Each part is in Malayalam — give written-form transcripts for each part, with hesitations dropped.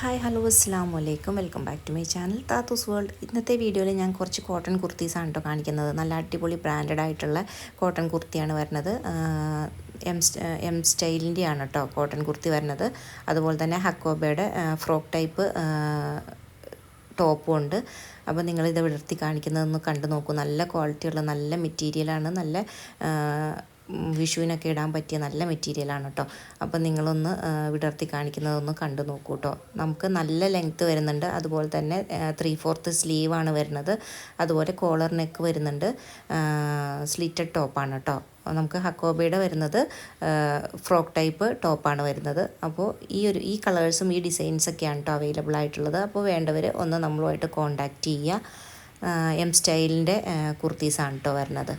ഹായ് ഹലോ അസ്സാം വലൈക്കും welcome back to my channel Thathu's world. ഇന്നത്തെ വീഡിയോയിൽ ഞാൻ കുറച്ച് കോട്ടൺ കുർത്തീസാണ് കേട്ടോ കാണിക്കുന്നത്. നല്ല അടിപൊളി ബ്രാൻഡഡ് ആയിട്ടുള്ള കോട്ടൺ കുർത്തിയാണ് വരുന്നത്. എം സ്റ്റൈലിൻ്റെയാണ് കേട്ടോ കോട്ടൺ കുർത്തി വരുന്നത്. അതുപോലെ തന്നെ ഹക്കോബയുടെ ഫ്രോക്ക് ടൈപ്പ് ടോപ്പും ഉണ്ട്. അപ്പോൾ നിങ്ങളിത് വിടർത്തി കാണിക്കുന്നതൊന്ന് കണ്ടു നോക്കൂ. നല്ല ക്വാളിറ്റിയുള്ള നല്ല മെറ്റീരിയലാണ്. നല്ല വിഷുവിനൊക്കെ ഇടാൻ പറ്റിയ നല്ല മെറ്റീരിയലാണ് കേട്ടോ. അപ്പോൾ നിങ്ങളൊന്ന് വിടർത്തി കാണിക്കുന്നതൊന്ന് കണ്ടു നോക്കൂ കേട്ടോ. നമുക്ക് നല്ല ലെങ്ത്ത് വരുന്നുണ്ട്. അതുപോലെ തന്നെ 3/4 സ്ലീവാണ് വരുന്നത്. അതുപോലെ കോളർ നെക്ക് വരുന്നുണ്ട്. സ്ലിറ്റഡ് ടോപ്പാണ് കേട്ടോ. നമുക്ക് ഹക്കോബയുടെ വരുന്നത് ഫ്രോക്ക് ടൈപ്പ് ടോപ്പാണ് വരുന്നത്. അപ്പോൾ ഈ കളേഴ്സും ഈ ഡിസൈൻസൊക്കെയാണ് കേട്ടോ അവൈലബിൾ ആയിട്ടുള്ളത്. അപ്പോൾ വേണ്ടവർ ഒന്ന് നമ്മളുമായിട്ട് കോൺടാക്റ്റ് ചെയ്യുക. എം സ്റ്റൈലിൻ്റെ കുർത്തീസാണ് കേട്ടോ വരുന്നത്.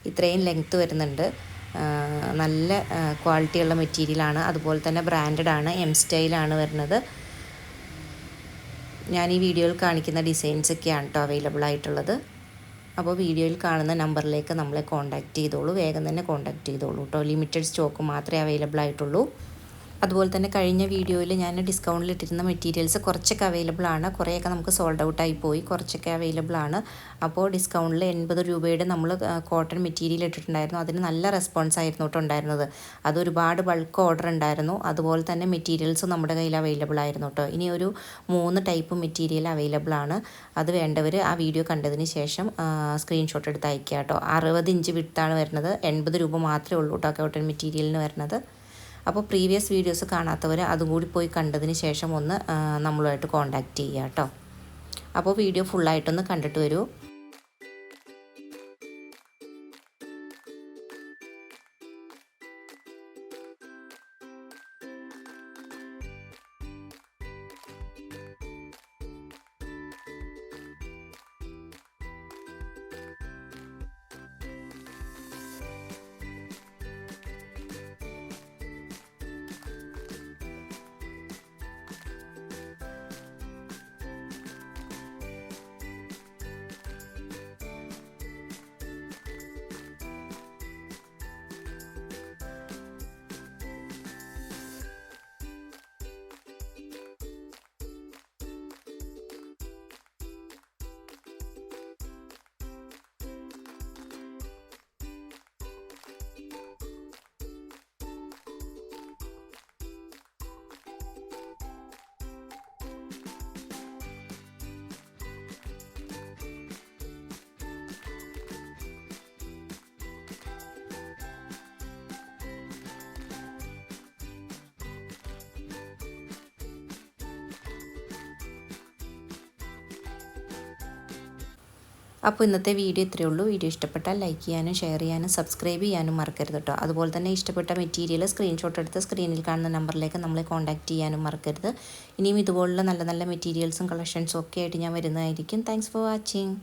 ഇത്രയും ലെങ്ത്ത് വരുന്നുണ്ട്. നല്ല ക്വാളിറ്റിയുള്ള മെറ്റീരിയലാണ്. അതുപോലെ തന്നെ ബ്രാൻഡഡ് ആണ്. എം സ്റ്റൈലാണ് വരുന്നത്. ഞാൻ ഈ വീഡിയോയിൽ കാണിക്കുന്ന ഡിസൈൻസൊക്കെയാണ് കേട്ടോ അവൈലബിൾ ആയിട്ടുള്ളത്. അപ്പോൾ വീഡിയോയിൽ കാണുന്ന നമ്പറിലേക്ക് നമ്മളെ കോൺടാക്റ്റ് ചെയ്തോളൂ. വേഗം തന്നെ കോൺടാക്റ്റ് ചെയ്തോളൂ കേട്ടോ. ലിമിറ്റഡ് സ്റ്റോക്ക് മാത്രമേ അവൈലബിൾ ആയിട്ടുള്ളൂ. അതുപോലെ തന്നെ കഴിഞ്ഞ വീഡിയോയിൽ ഞാൻ ഡിസ്കൗണ്ടിൽ ഇട്ടിരുന്ന മെറ്റീരിയൽസ് കുറച്ചൊക്കെ അവൈലബിൾ ആണ്. കുറേയൊക്കെ നമുക്ക് സോൾഡ് ഔട്ടായി പോയി. കുറച്ചൊക്കെ അവൈലബിൾ ആണ്. അപ്പോൾ ഡിസ്കൗണ്ടിൽ 80 രൂപയുടെ നമ്മൾ കോട്ടൺ മെറ്റീരിയൽ ഇട്ടിട്ടുണ്ടായിരുന്നു. അതിന് നല്ല റെസ്പോൺസ് ആയിരുന്നു കേട്ടോ ഉണ്ടായിരുന്നത്. അതൊരുപാട് ബൾക്ക് ഓർഡർ ഉണ്ടായിരുന്നു. അതുപോലെ തന്നെ മെറ്റീരിയൽസും നമ്മുടെ കയ്യിൽ അവൈലബിൾ ആയിരുന്നു കേട്ടോ. ഇനി ഒരു 3 ടൈപ്പ് മെറ്റീരിയൽ അവൈലബിൾ ആണ്. അത് വേണ്ടവർ ആ വീഡിയോ കണ്ടതിന് ശേഷം സ്ക്രീൻഷോട്ട് എടുത്ത് അയക്കുക കേട്ടോ. 60 ഇഞ്ച് വിട്താണ് വരുന്നത്. 80 രൂപ മാത്രമേ ഉള്ളൂ കേട്ടോ കോട്ടൺ മെറ്റീരിയലിന് വരുന്നത്. അപ്പോൾ പ്രീവിയസ് വീഡിയോസ് കാണാത്തവർ അതും കൂടി പോയി കണ്ടതിന് ശേഷം ഒന്ന് നമ്മളുമായിട്ട് കോൺടാക്റ്റ് ചെയ്യുക കേട്ടോ. അപ്പോൾ വീഡിയോ ഫുള്ളായിട്ടൊന്ന് കണ്ടിട്ട് വരൂ. അപ്പോൾ ഇന്നത്തെ വീഡിയോ ഇത്രയേ ഉള്ളൂ. വീഡിയോ ഇഷ്ടപ്പെട്ടാൽ ലൈക്ക് ചെയ്യാനും ഷെയർ ചെയ്യാനും സബ്സ്ക്രൈബ് ചെയ്യാനും മറക്കരുത് കേട്ടോ. അതുപോലെ തന്നെ ഇഷ്ടപ്പെട്ട മെറ്റീരിയൽ സ്ക്രീൻഷോട്ട് എടുത്ത് സ്ക്രീനിൽ കാണുന്ന നമ്പറിലേക്ക് നമ്മളെ കോൺടാക്റ്റ് ചെയ്യാനും മറക്കരുത്. ഇനിയും ഇതുപോലുള്ള നല്ല നല്ല മെറ്റീരിയൽസും കളക്ഷൻസും ഒക്കെ ആയിട്ട് ഞാൻ വരുന്നതായിരിക്കും. Thanks for watching.